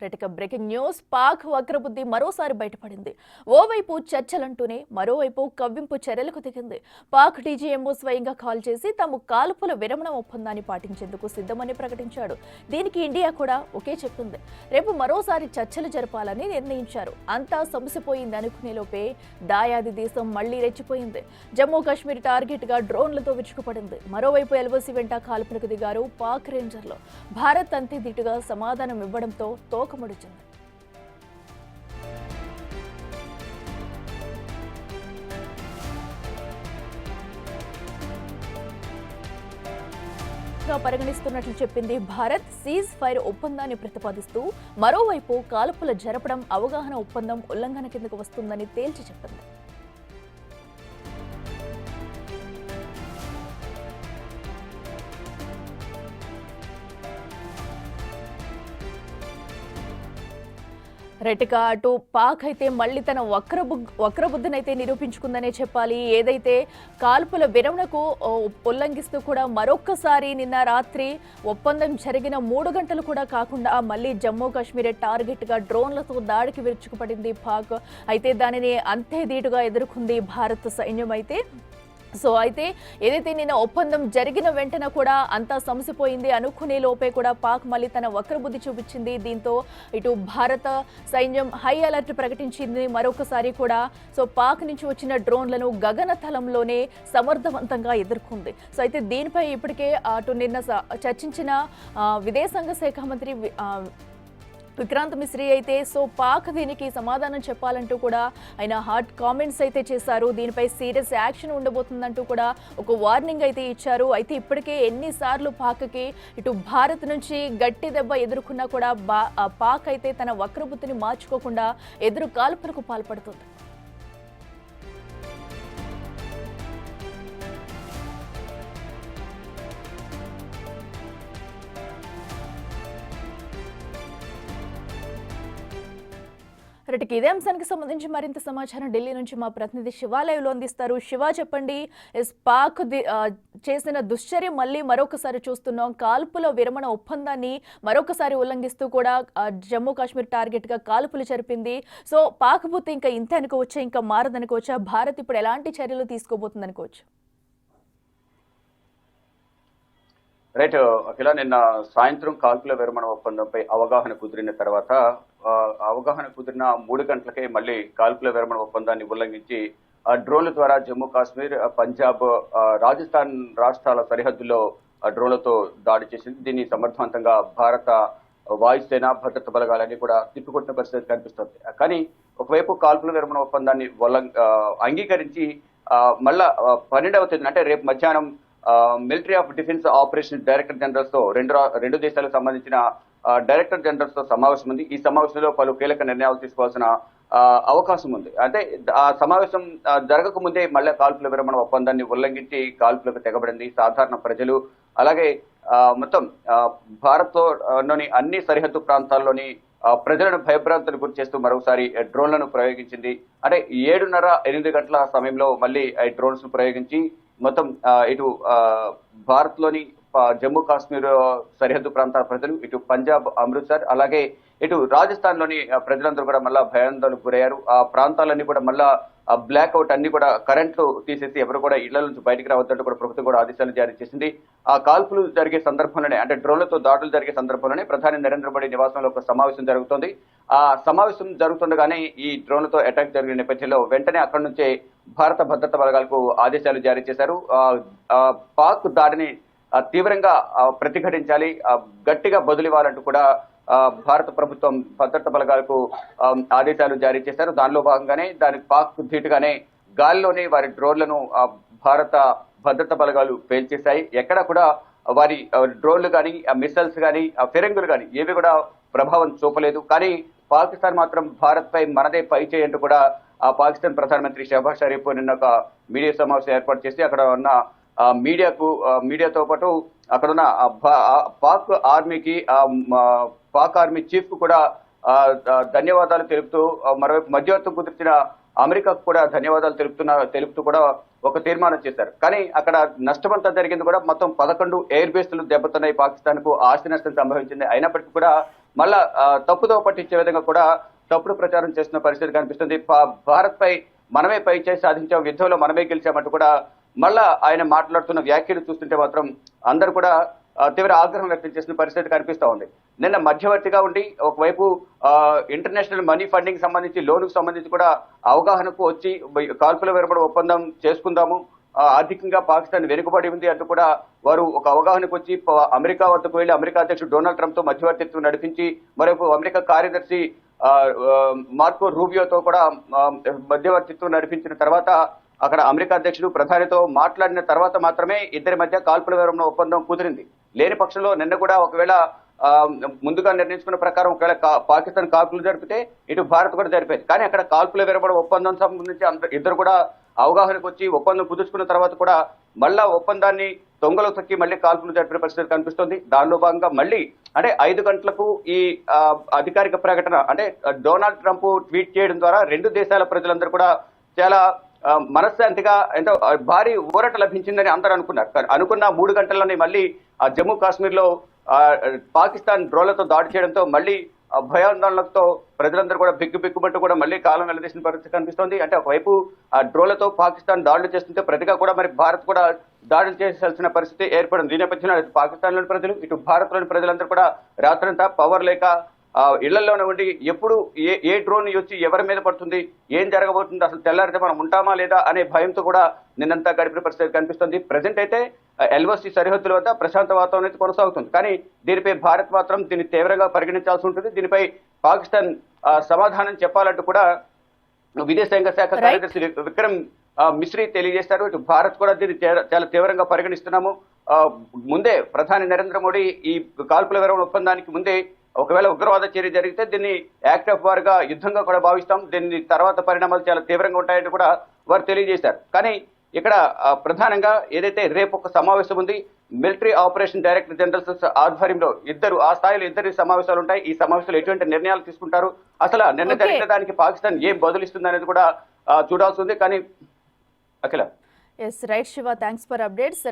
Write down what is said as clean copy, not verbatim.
రెటిక breaking news Pak వక్రబుద్ధి మరోసారి బయటపడింది. ఓవైపు చర్చలంటూనే మరోవైపు కవ్వింపు చర్యలకు దిగింది. పాక్ డీజీఎంఓ స్వయంగా కాల్ చేసి తాము కాల్పుల విరమణ ఒప్పందాన్ని పాటించేందుకు సిద్ధమని ప్రకటించాడు. దీనికి ఇండియా కూడా ఒకే చెప్పింది. రేపు మరోసారి చర్చలు జరపాలని నిర్ణయించారు. అంతా సమసిపోయింది అనుకునేలోపే దాయాది దేశం మళ్లీ రెచ్చిపోయింది. జమ్మూ కాశ్మీర్ టార్గెట్ గా డ్రోన్లతో విరుచుకుపడింది. మరోవైపు ఎల్ఓసి వెంట కాల్పులకు దిగారు పాక్ రేంజర్లు. భారత్ అంతే దిటుగా సమాధానం ఇవ్వడంతో తోకముడిచింది. పరిగణిస్తున్నట్లు చెప్పింది భారత్. సీజ్ ఫైర్ ఒప్పందాన్ని ప్రతిపాదిస్తూ మరోవైపు కాల్పుల జరపడం అవగాహన ఒప్పందం ఉల్లంఘన కిందకు వస్తుందని తేల్చి చెప్పింది. రెటిక అటు పాక్ అయితే మళ్లీ తన వక్రబుద్ధినైతే నిరూపించుకుందనే చెప్పాలి. ఏదైతే కాల్పుల విరమణకు ఉల్లంఘిస్తూ కూడా మరొక్కసారి నిన్న రాత్రి ఒప్పందం జరిగిన 3 గంటలు కూడా కాకుండా మళ్లీ జమ్మూ కాశ్మీర్ టార్గెట్ గా డ్రోన్లతో దాడికి విరుచుకుపడింది పాక్. అయితే దానిని అంతే ధీటుగా ఎదుర్కొంది భారత సైన్యం. అయితే ఏదైతే నిన్న ఒప్పందం జరిగిన వెంటనే కూడా అంతా సమసిపోయింది అనుకునే లోపే కూడా పాక్ మళ్ళీ తన వక్రబుద్ధి చూపించింది. దీంతో ఇటు భారత సైన్యం హై అలర్ట్ ప్రకటించింది మరొకసారి కూడా. పాక్ నుంచి వచ్చిన డ్రోన్లను గగనతలంలోనే సమర్థవంతంగా ఎదుర్కొంది. అయితే దీనిపై ఇప్పటికే అటు నిన్న చర్చించిన విదేశాంగ శాఖ మంత్రి విక్రాంత్ మిశ్రీ అయితే పాక్ దీనికి సమాధానం చెప్పాలంటూ కూడా ఆయన హాట్ కామెంట్స్ అయితే చేశారు. దీనిపై సీరియస్ యాక్షన్ ఉండబోతుందంటూ కూడా ఒక వార్నింగ్ అయితే ఇచ్చారు. అయితే ఇప్పటికే ఎన్నిసార్లు పాక్కి ఇటు భారత్ నుంచి గట్టి దెబ్బ ఎదుర్కొన్నా కూడా పాక్ అయితే తన వక్రబుద్ధిని మార్చుకోకుండా ఎదురు కాల్పులకు పాల్పడుతుంది. రైట్, ఇదే అంశానికి సంబంధించి మరింత సమాచారం ఢిల్లీ నుంచి మా ప్రతినిధి శివ లైవ్ లో అందిస్తారు. శివ, చెప్పండి. పాక్ చేసిన దుశ్చర్య మళ్ళీ మరొకసారి చూస్తున్నాం. కాల్పుల విరమణ ఒప్పందాన్ని మరొకసారి ఉల్లంఘిస్తూ కూడా జమ్మూ కాశ్మీర్ టార్గెట్ గా కాల్పులు జరిపింది. పాక్ బుద్ధి ఇంకా ఇంత అనుకోవచ్చా, ఇంకా మారదనుకోవచ్చా? భారత్ ఇప్పుడు ఎలాంటి చర్యలు తీసుకోబోతుంది అనుకోవచ్చు? రైట్ అఖిల, నిన్న సాయంత్రం కాల్పుల విరమణ ఒప్పందంపై అవగాహన కుదిరిన తర్వాత అవగాహన కుదిరిన 3 గంటలకే మళ్ళీ కాల్పుల విరమణ ఒప్పందాన్ని ఉల్లంఘించి డ్రోన్ల ద్వారా జమ్మూ కాశ్మీర్, పంజాబ్, రాజస్థాన్ రాష్ట్రాల సరిహద్దుల్లో డ్రోన్లతో దాడి చేసింది. దీన్ని సమర్థవంతంగా భారత వాయుసేన, భద్రతా బలగాలన్నీ కూడా తిప్పికొట్టిన పరిస్థితి కనిపిస్తుంది. కానీ ఒకవైపు కాల్పుల విరమణ ఒప్పందాన్ని అంగీకరించి మళ్ళా 12వ తేదీన అంటే రేపు మధ్యాహ్నం military of defence operation director generals తో రెండు దేశాలకు సంబంధించిన డైరెక్టర్ జనరల్స్ తో సమావేశం ఉంది. ఈ సమావేశంలో పలు కీలక నిర్ణయాలు తీసుకోవాల్సిన అవకాశం ఉంది. అంటే ఆ సమావేశం జరగక ముందే మళ్ళీ కాల్పుల విరమణ ఒప్పందాన్ని ఉల్లంఘించి కాల్పులకు తెగబడింది సాధారణ ప్రజలు. అలాగే మొత్తం భారత్ లోని అన్ని సరిహద్దు ప్రాంతాల్లోని ప్రజలను భయభ్రాంతులకు గురి చేస్తూ మరోసారి డ్రోన్లను ప్రయోగించింది. అంటే 7:30-8 గంటల సమయంలో మళ్ళీ డ్రోన్స్ ను ప్రయోగించి మొత్తం ఇటు భారత్ లోని జమ్మూ కాశ్మీర్ సరిహద్దు ప్రాంతాల ప్రజలు, ఇటు పంజాబ్, అమృత్సర్, అలాగే ఇటు రాజస్థాన్ లోని ప్రజలందరూ కూడా మళ్ళా భయాందోళనకు గురయ్యారు. ఆ ప్రాంతాలన్నీ కూడా మళ్ళా బ్లాక్అవుట్ అన్ని కూడా కరెంట్లు తీసేసి ఎవరు కూడా ఇళ్ల నుంచి బయటకు రావద్దంటూ కూడా ప్రభుత్వం కూడా ఆదేశాలు జారీ చేసింది. ఆ కాల్పులు జరిగే సందర్భంలోనే, అంటే డ్రోన్లతో దాడులు జరిగే సందర్భంలోనే ప్రధాని నరేంద్ర మోడీ నివాసంలో ఒక సమావేశం జరుగుతోంది. ఆ సమావేశం జరుగుతుండగానే ఈ డ్రోన్లతో అటాక్ జరిగిన నేపథ్యంలో వెంటనే అక్కడి నుంచే భారత భద్రతా బలగాలకు ఆదేశాలు జారీ చేశారు. పాక్ దాడిని తీవ్రంగా ప్రతిఘటించాలి, గట్టిగా బదులివ్వాలంటూ కూడా భారత ప్రభుత్వం భద్రతా బలగాలకు ఆదేశాలు జారీ చేశారు. దానిలో భాగంగానే దానికి పాక్ ధీటుగానే గాలిలోనే వారి డ్రోన్లను భారత భద్రతా బలగాలు పేల్చేశాయి. ఎక్కడ కూడా వారి డ్రోన్లు కానీ, మిసైల్స్ కానీ, ఫిరంగులు కానీ ఏవి కూడా ప్రభావం చూపలేదు. కానీ పాకిస్తాన్ మాత్రం భారత్ పై మనదే పై చేయంటూ కూడా పాకిస్తాన్ ప్రధానమంత్రి షహబాజ్ షరీఫ్ నిన్న ఒక మీడియా సమావేశం ఏర్పాటు చేసి అక్కడ ఉన్న మీడియాతో పాటు అక్కడ ఉన్న పాక్ ఆర్మీకి, పాక్ ఆర్మీ చీఫ్ కు కూడా ధన్యవాదాలు తెలుపుతూ, మరోవైపు మధ్యవర్తం కుదిర్చిన అమెరికాకు కూడా ధన్యవాదాలు తెలుపుతూ కూడా ఒక తీర్మానం చేశారు. కానీ అక్కడ నష్టమంతా జరిగింది కూడా మొత్తం 11 ఎయిర్ బేస్లు దెబ్బతిన్నాయి. పాకిస్తాన్ కు ఆస్తి నష్టం సంభవించింది. అయినప్పటికీ కూడా మళ్ళా తప్పుదో పట్టించే విధంగా కూడా తప్పుడు ప్రచారం చేస్తున్న పరిస్థితి కనిపిస్తుంది. భారత్ పై మనమే పై చేసి సాధించాం, యుద్ధంలో మనమే గెలిచామంటూ కూడా మళ్ళా ఆయన మాట్లాడుతున్న వ్యాఖ్యలు చూస్తుంటే మాత్రం అందరూ కూడా తీవ్ర ఆగ్రహం వ్యక్తం చేసిన పరిస్థితి కనిపిస్తా ఉంది. నిన్న మధ్యవర్తిగా ఉండి ఒకవైపు ఇంటర్నేషనల్ మనీ ఫండింగ్ సంబంధించి లోనుకు సంబంధించి కూడా అవగాహనకు వచ్చి కాల్పుల విరమణ ఒప్పందం చేసుకుందాము, ఆర్థికంగా పాకిస్తాన్ వెనుకబడి ఉంది అంటూ కూడా వారు ఒక అవగాహనకు వచ్చి అమెరికా వద్దకు వెళ్లి అమెరికా అధ్యక్షుడు డొనాల్డ్ ట్రంప్ తో మధ్యవర్తిత్వం నడిపించి మరొక అమెరికా కార్యదర్శి మార్కో రూబియోతో కూడా మధ్యవర్తిత్వం నడిపించిన తర్వాత అక్కడ అమెరికా అధ్యక్షుడు ప్రధానితో మాట్లాడిన తర్వాత మాత్రమే ఇద్దరి మధ్య కాల్పుల విరమణ ఒప్పందం కుదిరింది. లేని పక్షంలో నిన్న కూడా ఒకవేళ ముందుగా నిర్ణయించుకున్న ప్రకారం ఒకవేళ పాకిస్తాన్ కాల్పులు జరిపితే ఇటు భారత్ కూడా జరిపేది. కానీ అక్కడ కాల్పుల విరమణ ఒప్పందం సంబంధించి ఇద్దరు కూడా అవగాహనకు వచ్చి ఒప్పందం కుదుర్చుకున్న తర్వాత కూడా మళ్ళా ఒప్పందాన్ని దొంగలో తొక్కి మళ్ళీ కాల్పులు జరిపిన పరిస్థితి కనిపిస్తుంది. దానిలో భాగంగా మళ్ళీ అంటే 5 గంటలకు ఈ అధికారిక ప్రకటన అంటే డొనాల్డ్ ట్రంప్ ట్వీట్ చేయడం ద్వారా రెండు దేశాల ప్రజలందరూ కూడా చాలా మనశ్శాంతిగా ఎంతో భారీ ఊరట లభించిందని అందరూ అనుకున్నారు. అనుకున్న 3 గంటల్లోనే మళ్ళీ జమ్మూ కాశ్మీర్ లో పాకిస్తాన్ డ్రోన్లతో దాడి చేయడంతో మళ్ళీ భయాందోళనలతో ప్రజలందరూ కూడా బిక్కుబిక్కుమంటూ కూడా మళ్ళీ కాలం వెల్లదీసిన పరిస్థితి కనిపిస్తోంది. అంటే ఒకవైపు డ్రోన్లతో పాకిస్తాన్ దాడులు చేస్తుంటే ప్రతిగా కూడా మరి భారత్ కూడా దాడులు చేయాల్సిన పరిస్థితి ఏర్పడింది. ఈ నేపథ్యంలో పాకిస్తాన్ లోని ప్రజలు ఇటు భారత్ లోని ప్రజలందరూ కూడా రాత్రంతా పవర్ లేక ఇళ్లలోనే ఉండి ఎప్పుడు ఏ డ్రోన్ వచ్చి ఎవరి మీద పడుతుంది, ఏం జరగబోతుంది, అసలు తెల్లారితే మనం ఉంటామా లేదా అనే భయంతో కూడా నిన్నంతా గడిపిన పరిస్థితి కనిపిస్తుంది. ప్రజెంట్ అయితే ఎల్ఓసి సరిహద్దుల వద్ద ప్రశాంత వాతావరణం అయితే కొనసాగుతుంది. కానీ దీనిపై భారత్ మాత్రం దీన్ని తీవ్రంగా పరిగణించాల్సి ఉంటుంది. దీనిపై పాకిస్తాన్ సమాధానం చెప్పాలంటూ కూడా విదేశాంగ శాఖ కార్యదర్శి విక్రమ్ మిశ్రీ తెలియజేశారు. ఇటు భారత్ కూడా దీన్ని చాలా తీవ్రంగా పరిగణిస్తున్నాము. ముందే ప్రధాని నరేంద్ర మోడీ ఈ కాల్పుల విరమణ ఒప్పందానికి ముందే ఒకవేళ ఉగ్రవాద చర్య జరిగితే దీన్ని యాక్ట్ ఆఫ్ వార్ గా యుద్ధంగా కూడా భావిస్తాం, దీన్ని తర్వాత పరిణామాలు చాలా తీవ్రంగా ఉంటాయని కూడా వారు తెలియజేశారు. కానీ ఇక్కడ ప్రధానంగా ఏదైతే రేపు ఒక సమావేశం ఉంది, మిలిటరీ ఆపరేషన్ డైరెక్టర్ జనరల్స్ ఆధ్వర్యంలో ఆ స్థాయిలో ఇద్దరి సమావేశాలు ఉంటాయి. ఈ సమావేశంలో ఎటువంటి నిర్ణయాలు తీసుకుంటారు, అసలు నిన్న జరిగిన దానికి పాకిస్తాన్ ఏం బదులిస్తుంది అనేది కూడా చూడాల్సి ఉంది. కానీ Akhila right Shiva, thanks for updates.